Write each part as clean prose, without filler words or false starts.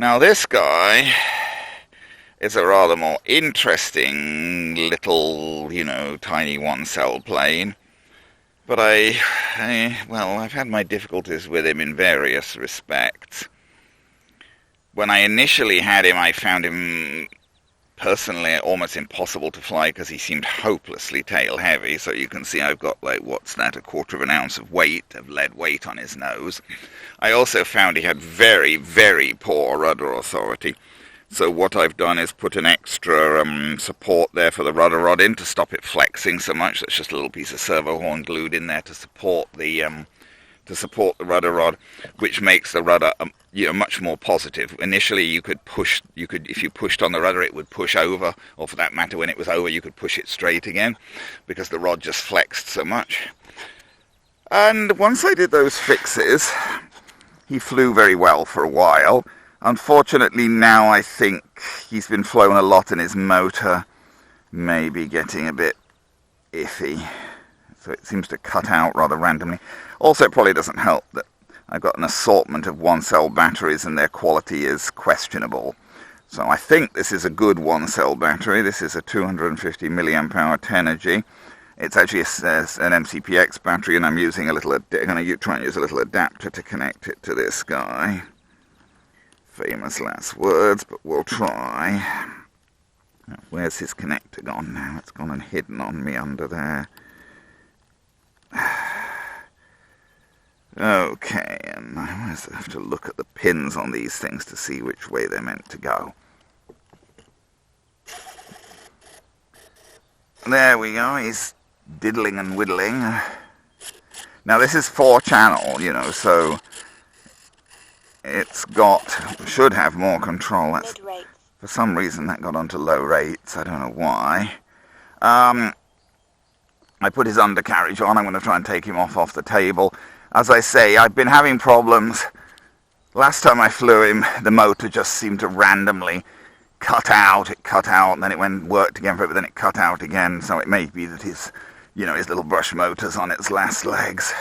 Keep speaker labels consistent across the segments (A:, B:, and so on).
A: Now this guy is a rather more interesting little, tiny one-cell plane. But I've had my difficulties with him in various respects. When I initially had him, I found him personally almost impossible to fly because he seemed hopelessly tail heavy. So you can see I've got, a quarter of an ounce of lead weight on his nose. I also found he had very, very poor rudder authority. So what I've done is put an extra support there for the rudder rod in to stop it flexing so much. That's just a little piece of servo horn glued in there to support the rudder rod, which makes the rudder much more positive. Initially, if you pushed on the rudder, it would push over, or for that matter, when it was over, you could push it straight again because the rod just flexed so much. And once I did those fixes, he flew very well for a while. Unfortunately, now I think he's been flown a lot and his motor may be getting a bit iffy. So it seems to cut out rather randomly. Also, it probably doesn't help that I've got an assortment of one-cell batteries and their quality is questionable. So I think this is a good one-cell battery. This is a 250 milliamp hour Tenergy. It's actually an MCPX battery, and I'm going to try and use a little adapter to connect it to this guy. Famous last words, but we'll try. Where's his connector gone now? It's gone and hidden on me under there. Okay, and I always have to look at the pins on these things to see which way they're meant to go. There we go, he's diddling and whittling. Now this is 4-channel, so should have more control. For some reason that got onto low rates, I don't know why. I put his undercarriage on. I'm going to try and take him off the table. As I say, I've been having problems. Last time I flew him, the motor just seemed to randomly cut out. It cut out, and then it worked again for it, but then it cut out again. So it may be that his little brush motor's on its last legs.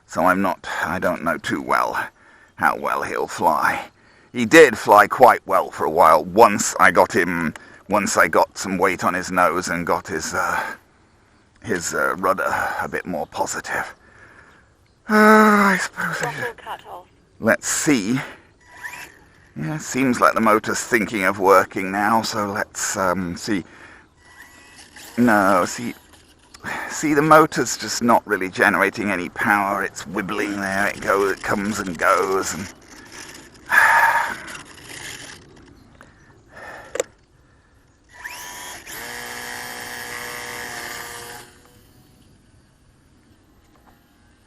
A: So I don't know too well how well he'll fly. He did fly quite well for a while. Once I got some weight on his nose and got his rudder a bit more positive. I suppose. Let's see. Yeah, seems like the motor's thinking of working now, so let's see. No, see, the motor's just not really generating any power. It's wibbling there. It comes and goes, and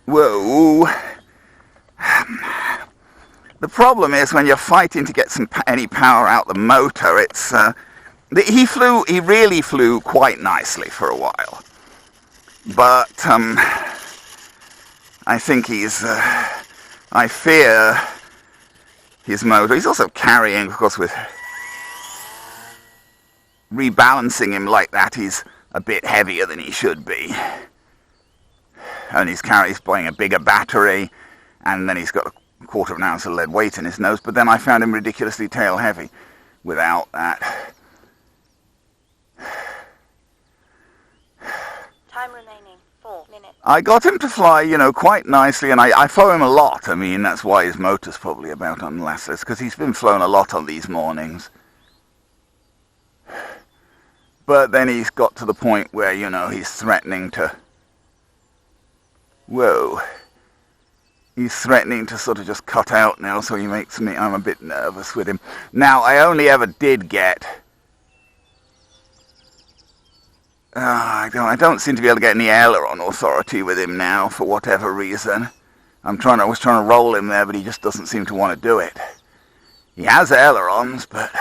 A: whoa. The problem is when you're fighting to get any power out the motor, he really flew quite nicely for a while. But I think I fear his motor. He's also carrying, of course, with rebalancing him like that, he's a bit heavier than he should be. And he's playing a bigger battery, and then he's got a quarter of an ounce of lead weight in his nose, but then I found him ridiculously tail heavy without that.
B: Time remaining, 4 minutes.
A: I got him to fly, quite nicely, and I flew him a lot. I mean, that's why his motor's probably about unlastless, because he's been flown a lot on these mornings. But then he's got to the point where, he's threatening to... Whoa. He's threatening to sort of just cut out now, so I'm a bit nervous with him. Now, I only ever did get... I don't seem to be able to get any aileron authority with him now, for whatever reason. I was trying to roll him there, but he just doesn't seem to want to do it. He has ailerons, but...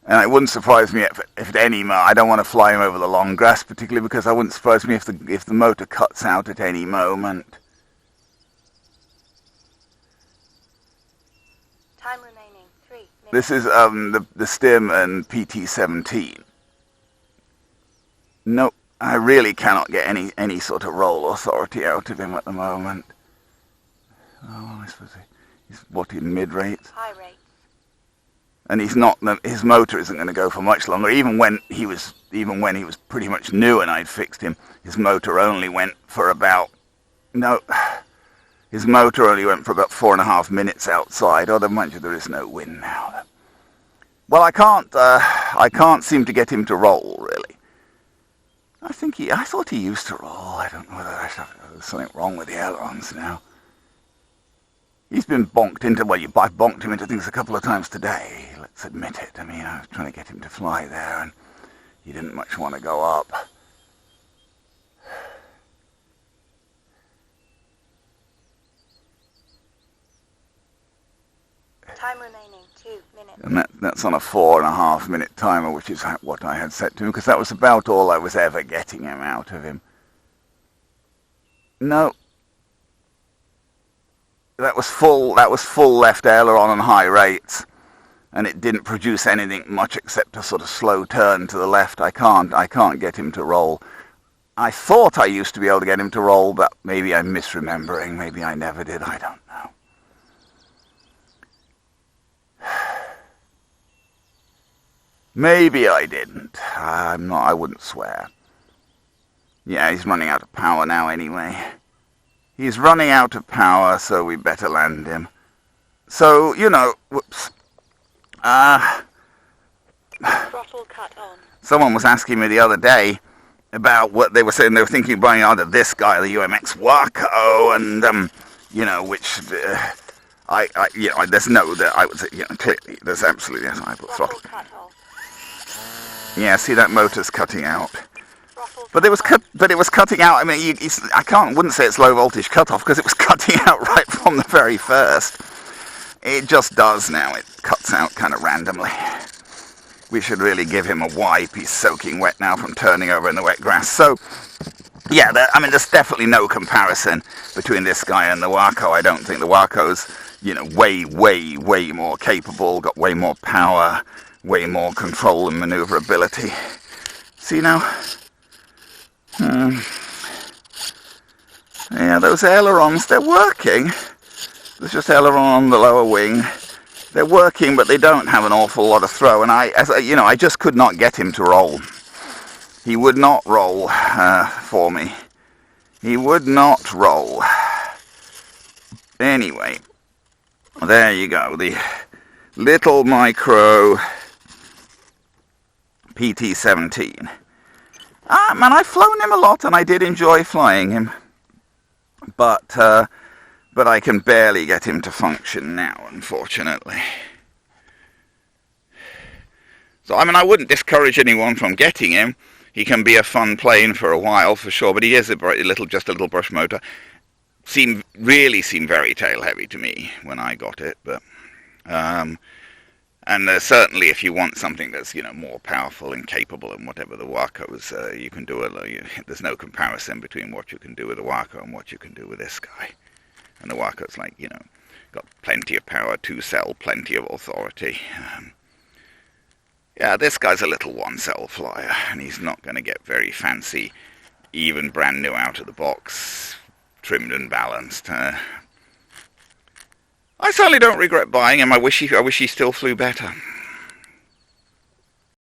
A: And it wouldn't surprise me if at any moment, I don't want to fly him over the long grass, particularly because it wouldn't surprise me if the motor cuts out at any moment.
B: Time remaining, 3 minutes.
A: This is the Stearman PT-17. Nope, I really cannot get any sort of roll authority out of him at the moment. Oh, I suppose he's what, in mid-rates?
B: High rates.
A: And he's not. His motor isn't going to go for much longer. Even when he was pretty much new and I'd fixed him, his motor only went for about his motor only went for about 4.5 minutes outside. Oh, mind you, there is no wind now. Well, I can't seem to get him to roll really. I thought he used to roll. I don't know whether there's something wrong with the ailerons now. He's been bonked into, I've bonked him into things a couple of times today, let's admit it. I mean, I was trying to get him to fly there, and he didn't much want to go up.
B: Time remaining, 2 minutes.
A: And that's on a 4.5 minute timer, which is what I had set to him, because that was about all I was ever getting him out of him. No. That was full left aileron and high rates, and it didn't produce anything much except a sort of slow turn to the left. I can't get him to roll. I thought I used to be able to get him to roll, but maybe I'm misremembering. Maybe I never did. I don't know. Maybe I didn't. I wouldn't swear. Yeah, he's running out of power now anyway. He's running out of power, so we better land him. So, whoops.
B: Throttle cut on.
A: Someone was asking me the other day about what they were saying. They were thinking of buying either this guy, the UMX Waco, and, which... there's no... I would say, clearly, there's absolutely... Yes, I put throttle.
B: Cut off.
A: Yeah, see, that motor's cutting out. But it was cutting out. I mean, wouldn't say it's low voltage cutoff because it was cutting out right from the very first. It just does now. It cuts out kind of randomly. We should really give him a wipe. He's soaking wet now from turning over in the wet grass. So, yeah, there's definitely no comparison between this guy and the Waco. I don't think the Waco's, way, way, way more capable, got way more power, way more control and maneuverability. See now? Yeah, those ailerons, they're working. There's just aileron on the lower wing. They're working, but they don't have an awful lot of throw. And I just could not get him to roll. He would not roll for me. He would not roll. Anyway, there you go. The little micro PT-17. Man, I've flown him a lot, and I did enjoy flying him. But I can barely get him to function now, unfortunately. So, I wouldn't discourage anyone from getting him. He can be a fun plane for a while, for sure, but he is just a little brush motor. Really seemed very tail-heavy to me when I got it, but... And certainly, if you want something that's more powerful and capable and whatever the Waco's, you can do it. There's no comparison between what you can do with the Waco and what you can do with this guy. And the Waco's got plenty of power, 2-cell, plenty of authority. Yeah, this guy's a little 1-cell flyer, and he's not going to get very fancy, even brand new out of the box, trimmed and balanced. I certainly don't regret buying him. I wish he still flew better.